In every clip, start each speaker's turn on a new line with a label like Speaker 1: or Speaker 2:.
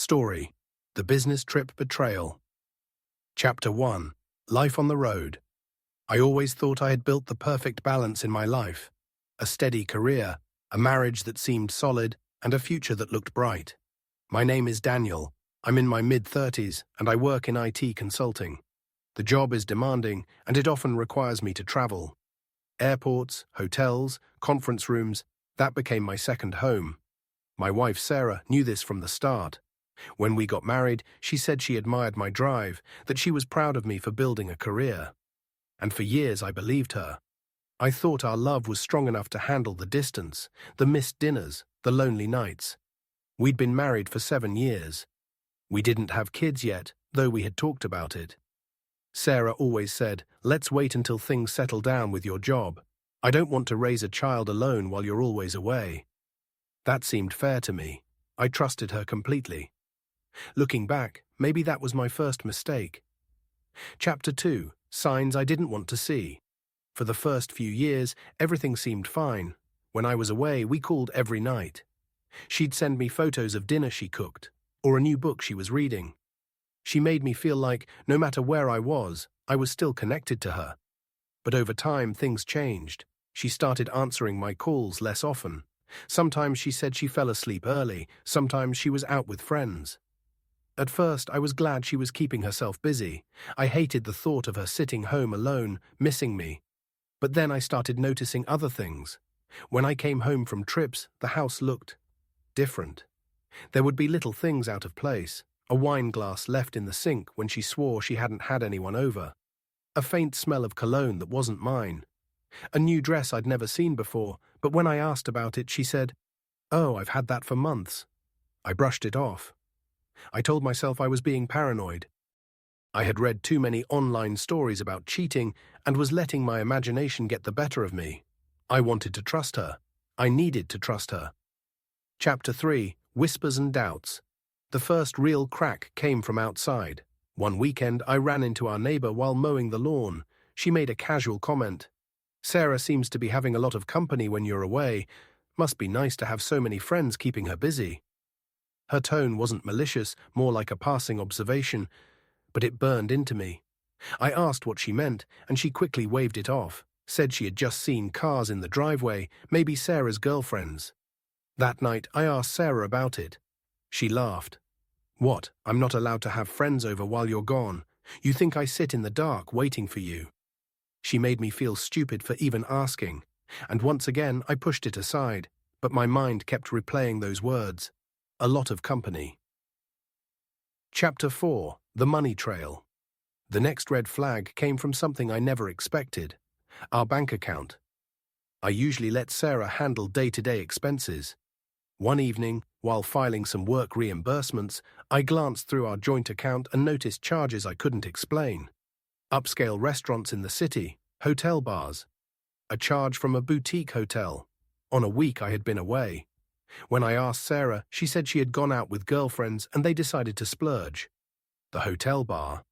Speaker 1: Story: The Business Trip Betrayal. Chapter 1: Life on the Road. I always thought I had built the perfect balance in my life. A steady career, a marriage that seemed solid, and a future that looked bright. My name is Daniel. I'm in my mid-30s, and I work in IT consulting. The job is demanding, and it often requires me to travel. Airports, hotels, conference rooms, that became my second home. My wife Sarah knew this from the start. When we got married, she said she admired my drive, that she was proud of me for building a career. And for years I believed her. I thought our love was strong enough to handle the distance, the missed dinners, the lonely nights. We'd been married for 7 years. We didn't have kids yet, though we had talked about it. Sarah always said, "Let's wait until things settle down with your job. I don't want to raise a child alone while you're always away." That seemed fair to me. I trusted her completely. Looking back, maybe that was my first mistake. Chapter 2: Signs I Didn't Want to See. For the first few years, everything seemed fine. When I was away, we called every night. She'd send me photos of dinner she cooked, or a new book she was reading. She made me feel like, no matter where I was still connected to her. But over time, things changed. She started answering my calls less often. Sometimes she said she fell asleep early, sometimes she was out with friends. At first, I was glad she was keeping herself busy. I hated the thought of her sitting home alone, missing me. But then I started noticing other things. When I came home from trips, the house looked different. There would be little things out of place. A wine glass left in the sink when she swore she hadn't had anyone over. A faint smell of cologne that wasn't mine. A new dress I'd never seen before, but when I asked about it, she said, "Oh, I've had that for months." I brushed it off. I told myself I was being paranoid. I had read too many online stories about cheating and was letting my imagination get the better of me. I wanted to trust her. I needed to trust her. Chapter 3: Whispers and Doubts. The first real crack came from outside. One weekend, I ran into our neighbor while mowing the lawn. She made a casual comment. "Sarah seems to be having a lot of company when you're away. Must be nice to have so many friends keeping her busy." Her tone wasn't malicious, more like a passing observation, but it burned into me. I asked what she meant, and she quickly waved it off, said she had just seen cars in the driveway, maybe Sarah's girlfriends. That night, I asked Sarah about it. She laughed. "What, I'm not allowed to have friends over while you're gone? You think I sit in the dark waiting for you?" She made me feel stupid for even asking, and once again I pushed it aside, but my mind kept replaying those words. A lot of company. Chapter 4: The Money Trail. The next red flag came from something I never expected: our bank account. I usually let Sarah handle day-to-day expenses. One evening, while filing some work reimbursements, I glanced through our joint account and noticed charges I couldn't explain. Upscale restaurants in the city, hotel bars. A charge from a boutique hotel. On a week I had been away. When I asked Sarah, she said she had gone out with girlfriends and they decided to splurge. The hotel bar.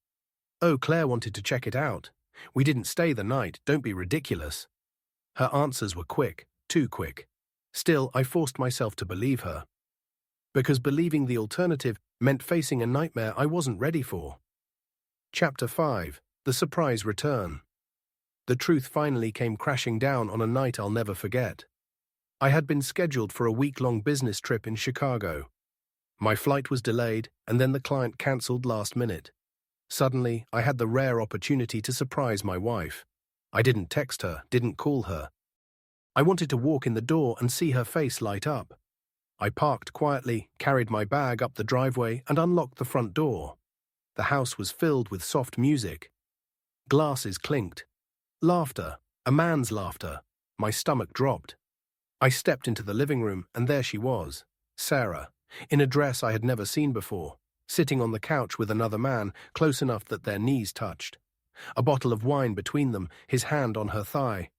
Speaker 1: "Oh, Claire wanted to check it out. We didn't stay the night, don't be ridiculous." Her answers were quick, too quick. Still, I forced myself to believe her. Because believing the alternative meant facing a nightmare I wasn't ready for. Chapter 5: The Surprise Return. The truth finally came crashing down on a night I'll never forget. I had been scheduled for a week-long business trip in Chicago. My flight was delayed, and then the client cancelled last minute. Suddenly, I had the rare opportunity to surprise my wife. I didn't text her, didn't call her. I wanted to walk in the door and see her face light up. I parked quietly, carried my bag up the driveway, and unlocked the front door. The house was filled with soft music. Glasses clinked. Laughter, a man's laughter. My stomach dropped. I stepped into the living room, and there she was, Sarah, in a dress I had never seen before, sitting on the couch with another man, close enough that their knees touched. A bottle of wine between them, his hand on her thigh.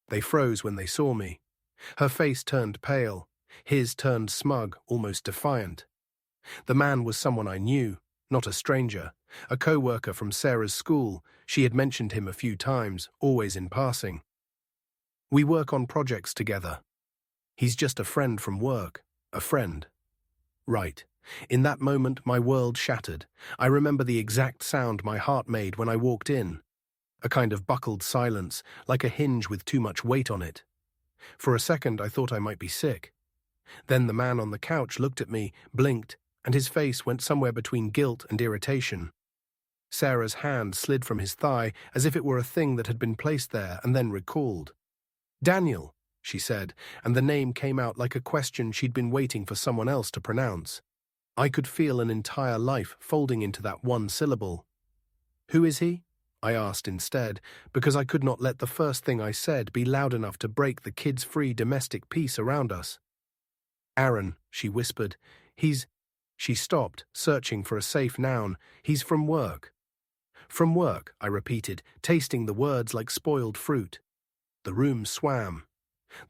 Speaker 1: They froze when they saw me. Her face turned pale, his turned smug, almost defiant. The man was someone I knew, not a stranger, a co-worker from Sarah's school. She had mentioned him a few times, always in passing. "We work on projects together. He's just a friend from work, a friend." Right. In that moment, my world shattered. I remember the exact sound my heart made when I walked in. A kind of buckled silence, like a hinge with too much weight on it. For a second, I thought I might be sick. Then the man on the couch looked at me, blinked, and his face went somewhere between guilt and irritation. Sarah's hand slid from his thigh as if it were a thing that had been placed there and then recalled. "Daniel," she said, and the name came out like a question she'd been waiting for someone else to pronounce. I could feel an entire life folding into that one syllable. "Who is he?" I asked instead, because I could not let the first thing I said be loud enough to break the kids-free domestic peace around us. "Aaron," she whispered. "He's—" She stopped, searching for a safe noun. "He's from work." "From work," I repeated, tasting the words like spoiled fruit. The room swam.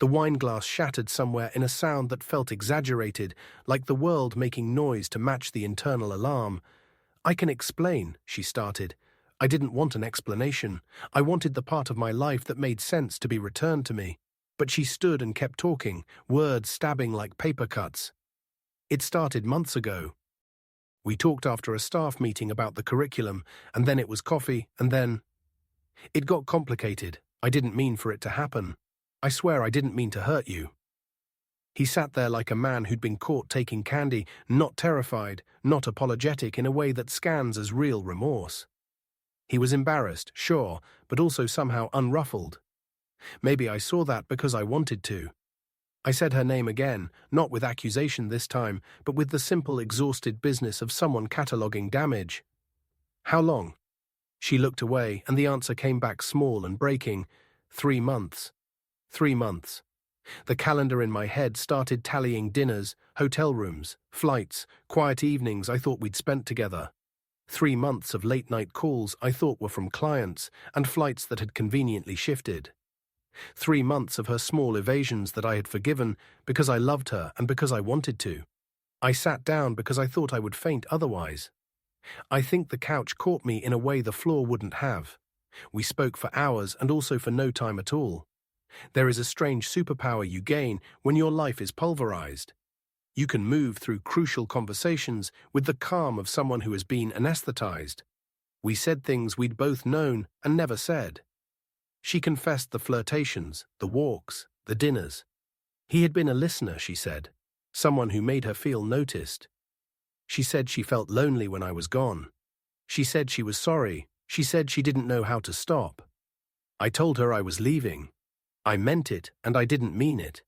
Speaker 1: The wineglass shattered somewhere in a sound that felt exaggerated, like the world making noise to match the internal alarm. "I can explain," she started. I didn't want an explanation. I wanted the part of my life that made sense to be returned to me. But she stood and kept talking, words stabbing like paper cuts. "It started months ago. We talked after a staff meeting about the curriculum, and then it was coffee, and then... It got complicated. I didn't mean for it to happen. I swear I didn't mean to hurt you." He sat there like a man who'd been caught taking candy, not terrified, not apologetic in a way that scans as real remorse. He was embarrassed, sure, but also somehow unruffled. Maybe I saw that because I wanted to. I said her name again, not with accusation this time, but with the simple, exhausted business of someone cataloguing damage. "How long?" She looked away, and the answer came back small and breaking. 3 months. 3 months. The calendar in my head started tallying dinners, hotel rooms, flights, quiet evenings I thought we'd spent together. 3 months of late-night calls I thought were from clients, and flights that had conveniently shifted. 3 months of her small evasions that I had forgiven because I loved her and because I wanted to. I sat down because I thought I would faint otherwise. I think the couch caught me in a way the floor wouldn't have. We spoke for hours and also for no time at all. There is a strange superpower you gain when your life is pulverized. You can move through crucial conversations with the calm of someone who has been anesthetized. We said things we'd both known and never said. She confessed the flirtations, the walks, the dinners. He had been a listener, she said, someone who made her feel noticed. She said she felt lonely when I was gone. She said she was sorry. She said she didn't know how to stop. I told her I was leaving. I meant it, and I didn't mean it.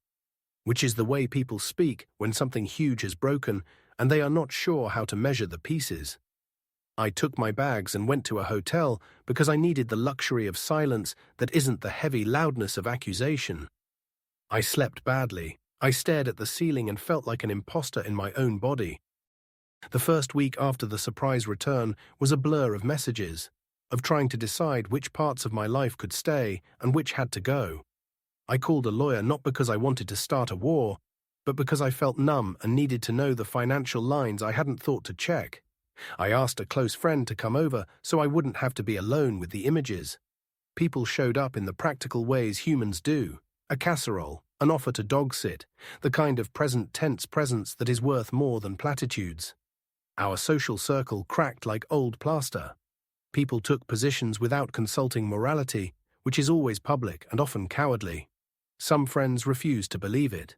Speaker 1: Which is the way people speak when something huge has broken and they are not sure how to measure the pieces. I took my bags and went to a hotel because I needed the luxury of silence that isn't the heavy loudness of accusation. I slept badly. I stared at the ceiling and felt like an imposter in my own body. The first week after the surprise return was a blur of messages, of trying to decide which parts of my life could stay and which had to go. I called a lawyer not because I wanted to start a war, but because I felt numb and needed to know the financial lines I hadn't thought to check. I asked a close friend to come over so I wouldn't have to be alone with the images. People showed up in the practical ways humans do: a casserole, an offer to dog sit, the kind of present tense presence that is worth more than platitudes. Our social circle cracked like old plaster. People took positions without consulting morality, which is always public and often cowardly. Some friends refused to believe it.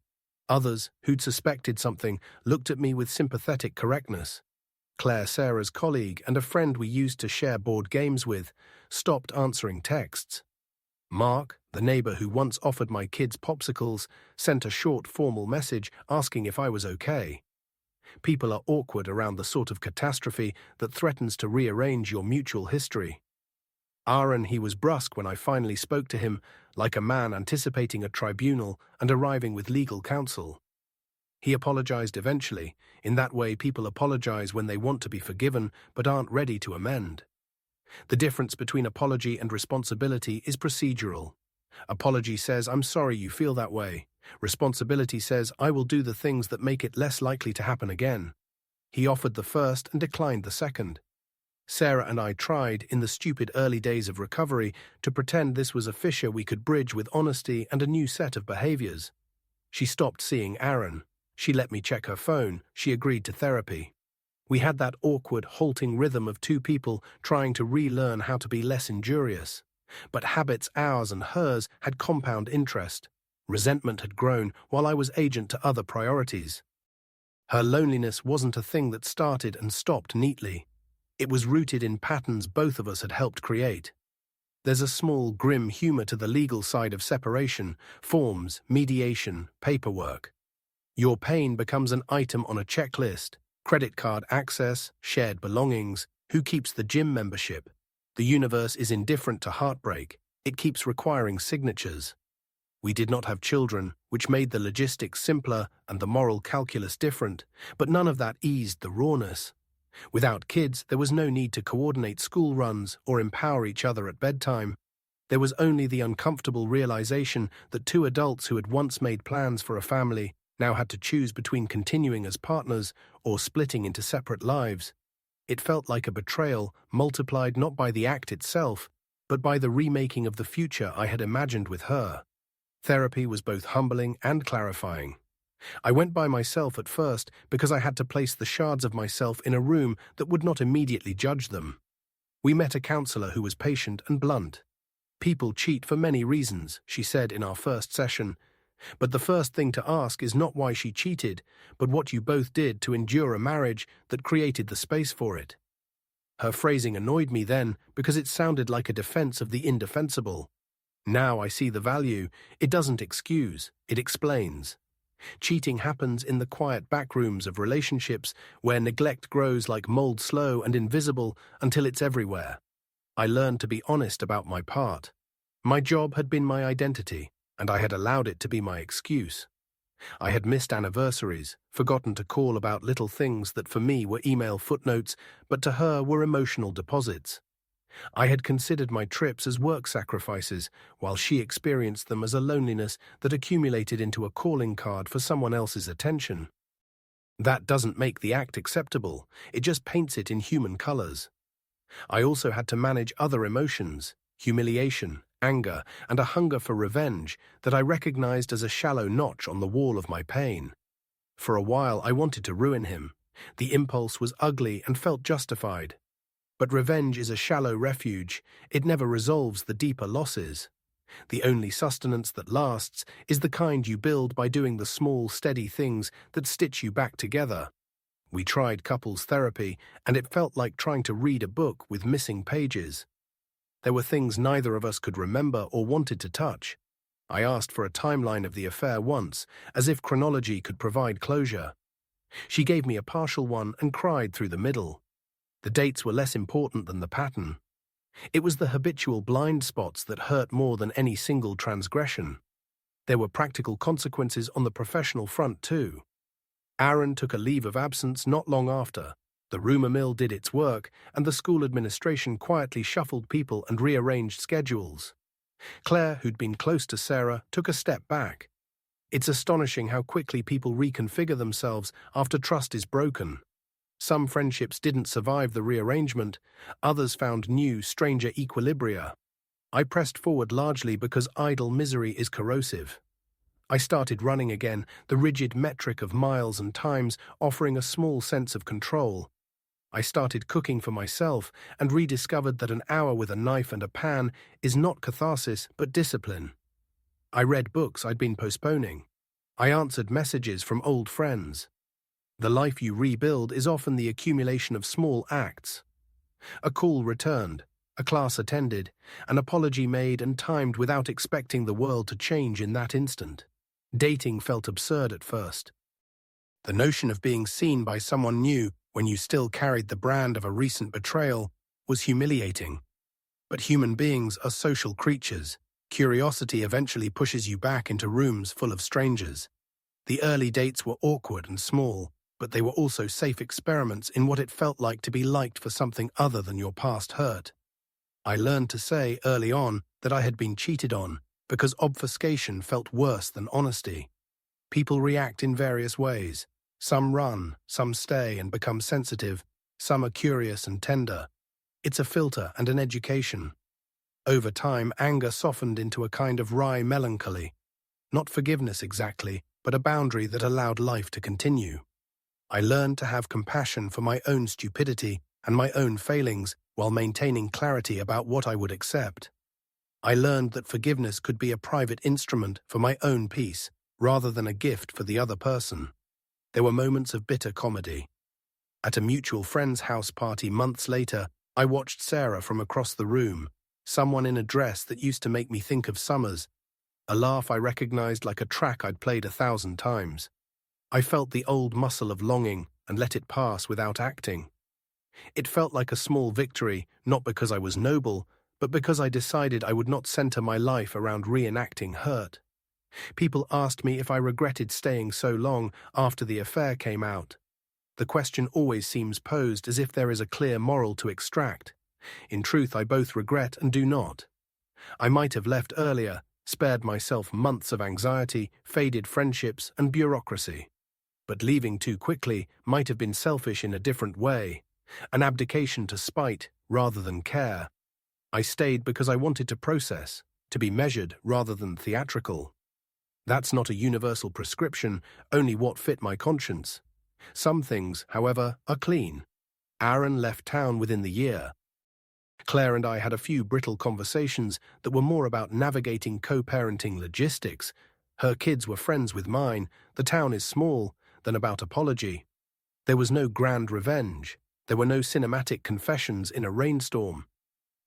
Speaker 1: Others, who'd suspected something, looked at me with sympathetic correctness. Claire, Sarah's colleague and a friend we used to share board games with, stopped answering texts. Mark, the neighbor who once offered my kids popsicles, sent a short formal message asking if I was okay. People are awkward around the sort of catastrophe that threatens to rearrange your mutual history. Aaron, he was brusque when I finally spoke to him, like a man anticipating a tribunal and arriving with legal counsel. He apologized eventually. In that way, people apologize when they want to be forgiven but aren't ready to amend. The difference between apology and responsibility is procedural. Apology says, "I'm sorry you feel that way." Responsibility says, "I will do the things that make it less likely to happen again." He offered the first and declined the second. Sarah and I tried, in the stupid early days of recovery, to pretend this was a fissure we could bridge with honesty and a new set of behaviors. She stopped seeing Aaron. She let me check her phone. She agreed to therapy. We had that awkward, halting rhythm of two people trying to relearn how to be less injurious. But habits ours and hers had compound interest. Resentment had grown while I was agent to other priorities. Her loneliness wasn't a thing that started and stopped neatly. It was rooted in patterns both of us had helped create. There's a small, grim humor to the legal side of separation: forms, mediation, paperwork. Your pain becomes an item on a checklist: credit card access, shared belongings, who keeps the gym membership. The universe is indifferent to heartbreak. It keeps requiring signatures. We did not have children, which made the logistics simpler and the moral calculus different, but none of that eased the rawness. Without kids, there was no need to coordinate school runs or empower each other at bedtime. There was only the uncomfortable realization that two adults who had once made plans for a family now had to choose between continuing as partners or splitting into separate lives. It felt like a betrayal, multiplied not by the act itself, but by the remaking of the future I had imagined with her. Therapy was both humbling and clarifying. I went by myself at first because I had to place the shards of myself in a room that would not immediately judge them. We met a counselor who was patient and blunt. "People cheat for many reasons," she said in our first session. "But the first thing to ask is not why she cheated, but what you both did to endure a marriage that created the space for it." Her phrasing annoyed me then because it sounded like a defense of the indefensible. Now I see the value. It doesn't excuse, it explains. Cheating happens in the quiet backrooms of relationships where neglect grows like mold, slow and invisible until it's everywhere. I learned to be honest about my part. My job had been my identity, and I had allowed it to be my excuse. I had missed anniversaries, forgotten to call about little things that for me were email footnotes, but to her were emotional deposits. I had considered my trips as work sacrifices, while she experienced them as a loneliness that accumulated into a calling card for someone else's attention. That doesn't make the act acceptable, it just paints it in human colors. I also had to manage other emotions: humiliation, anger, and a hunger for revenge that I recognized as a shallow notch on the wall of my pain. For a while I wanted to ruin him. The impulse was ugly and felt justified. But revenge is a shallow refuge. It never resolves the deeper losses. The only sustenance that lasts is the kind you build by doing the small, steady things that stitch you back together. We tried couples therapy, and it felt like trying to read a book with missing pages. There were things neither of us could remember or wanted to touch. I asked for a timeline of the affair once, as if chronology could provide closure. She gave me a partial one and cried through the middle. The dates were less important than the pattern. It was the habitual blind spots that hurt more than any single transgression. There were practical consequences on the professional front too. Aaron took a leave of absence not long after. The rumor mill did its work, and the school administration quietly shuffled people and rearranged schedules. Claire, who'd been close to Sarah, took a step back. It's astonishing how quickly people reconfigure themselves after trust is broken. Some friendships didn't survive the rearrangement, others found new, stranger equilibria. I pressed forward largely because idle misery is corrosive. I started running again, the rigid metric of miles and times offering a small sense of control. I started cooking for myself and rediscovered that an hour with a knife and a pan is not catharsis but discipline. I read books I'd been postponing. I answered messages from old friends. The life you rebuild is often the accumulation of small acts. A call returned, a class attended, an apology made and timed without expecting the world to change in that instant. Dating felt absurd at first. The notion of being seen by someone new when you still carried the brand of a recent betrayal was humiliating. But human beings are social creatures. Curiosity eventually pushes you back into rooms full of strangers. The early dates were awkward and small, but they were also safe experiments in what it felt like to be liked for something other than your past hurt. I learned to say early on that I had been cheated on, because obfuscation felt worse than honesty. People react in various ways. Some run, some stay and become sensitive, some are curious and tender. It's a filter and an education. Over time, anger softened into a kind of wry melancholy. Not forgiveness exactly, but a boundary that allowed life to continue. I learned to have compassion for my own stupidity and my own failings while maintaining clarity about what I would accept. I learned that forgiveness could be a private instrument for my own peace, rather than a gift for the other person. There were moments of bitter comedy. At a mutual friend's house party months later, I watched Sarah from across the room, someone in a dress that used to make me think of summers, a laugh I recognized like a track I'd played 1,000 times. I felt the old muscle of longing and let it pass without acting. It felt like a small victory, not because I was noble, but because I decided I would not center my life around reenacting hurt. People asked me if I regretted staying so long after the affair came out. The question always seems posed as if there is a clear moral to extract. In truth, I both regret and do not. I might have left earlier, spared myself months of anxiety, faded friendships, and bureaucracy. But leaving too quickly might have been selfish in a different way, an abdication to spite rather than care. I stayed because I wanted to process, to be measured rather than theatrical. That's not a universal prescription, only what fit my conscience. Some things, however, are clean. Aaron left town within the year. Claire and I had a few brittle conversations that were more about navigating co-parenting logistics. Her kids were friends with mine, the town is small, than about apology. There was no grand revenge. There were no cinematic confessions in a rainstorm.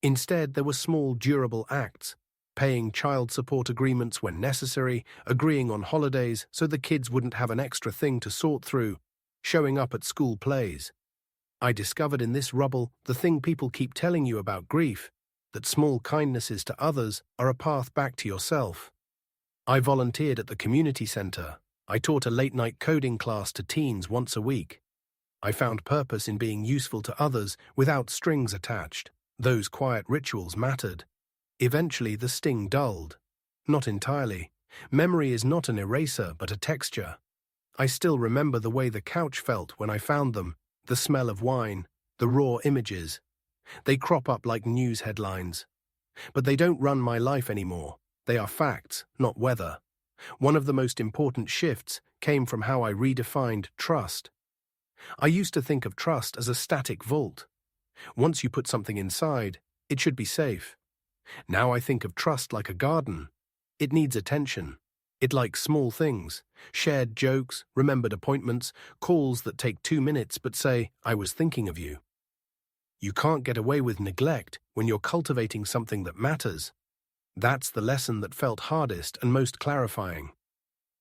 Speaker 1: Instead, there were small, durable acts, paying child support agreements when necessary, agreeing on holidays so the kids wouldn't have an extra thing to sort through, showing up at school plays. I discovered in this rubble the thing people keep telling you about grief, that small kindnesses to others are a path back to yourself. I volunteered at the community center. I taught a late-night coding class to teens once a week. I found purpose in being useful to others without strings attached. Those quiet rituals mattered. Eventually, the sting dulled. Not entirely. Memory is not an eraser, but a texture. I still remember the way the couch felt when I found them, the smell of wine, the raw images. They crop up like news headlines. But they don't run my life anymore. They are facts, not weather. One of the most important shifts came from how I redefined trust. I used to think of trust as a static vault. Once you put something inside, it should be safe. Now I think of trust like a garden. It needs attention. It likes small things, shared jokes, remembered appointments, calls that take 2 minutes but say, "I was thinking of you." You can't get away with neglect when you're cultivating something that matters. That's the lesson that felt hardest and most clarifying.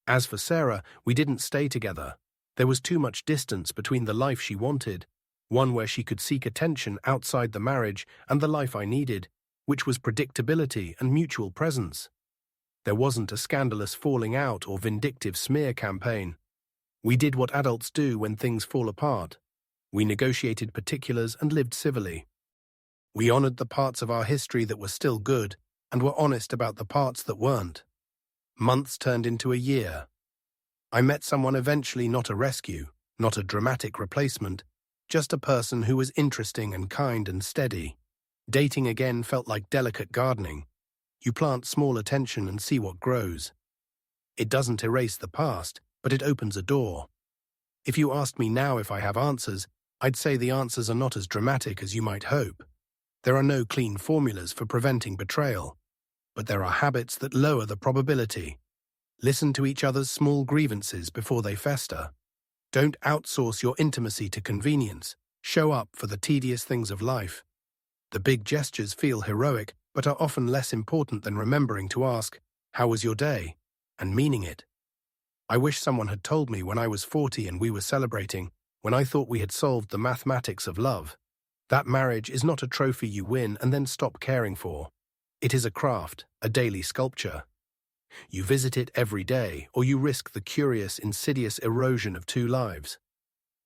Speaker 1: As for Sarah, we didn't stay together. There was too much distance between the life she wanted, one where she could seek attention outside the marriage, and the life I needed, which was predictability and mutual presence. There wasn't a scandalous falling out or vindictive smear campaign. We did what adults do when things fall apart. We negotiated particulars and lived civilly. We honored the parts of our history that were still good and were honest about the parts that weren't. Months turned into a year. I met someone eventually, not a rescue, not a dramatic replacement, just a person who was interesting and kind and steady. Dating again felt like delicate gardening. You plant small attention and see what grows. It doesn't erase the past, but it opens a door. If you asked me now if I have answers, I'd say the answers are not as dramatic as you might hope. There are no clean formulas for preventing betrayal, but there are habits that lower the probability. Listen to each other's small grievances before they fester. Don't outsource your intimacy to convenience. Show up for the tedious things of life. The big gestures feel heroic, but are often less important than remembering to ask, "How was your day?" and meaning it. I wish someone had told me when I was 40 and we were celebrating, when I thought we had solved the mathematics of love. That marriage is not a trophy you win and then stop caring for. It is a craft, a daily sculpture. You visit it every day, or you risk the curious, insidious erosion of 2 lives.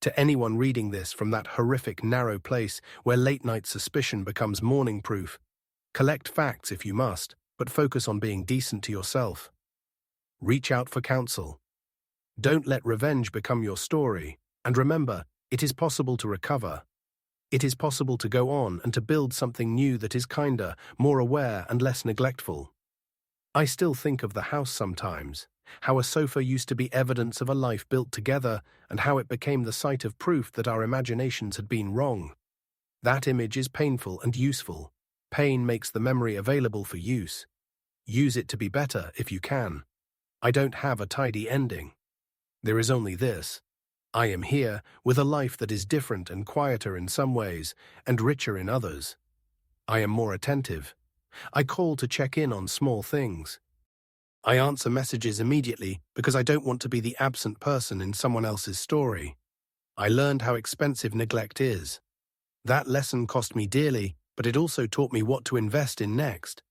Speaker 1: To anyone reading this from that horrific, narrow place where late-night suspicion becomes morning-proof, collect facts if you must, but focus on being decent to yourself. Reach out for counsel. Don't let revenge become your story, and remember, it is possible to recover. It is possible to go on and to build something new that is kinder, more aware, and less neglectful. I still think of the house sometimes. How a sofa used to be evidence of a life built together, and how it became the site of proof that our imaginations had been wrong. That image is painful and useful. Pain makes the memory available for use. Use it to be better if you can. I don't have a tidy ending. There is only this. I am here with a life that is different and quieter in some ways, and richer in others. I am more attentive. I call to check in on small things. I answer messages immediately because I don't want to be the absent person in someone else's story. I learned how expensive neglect is. That lesson cost me dearly, but it also taught me what to invest in next.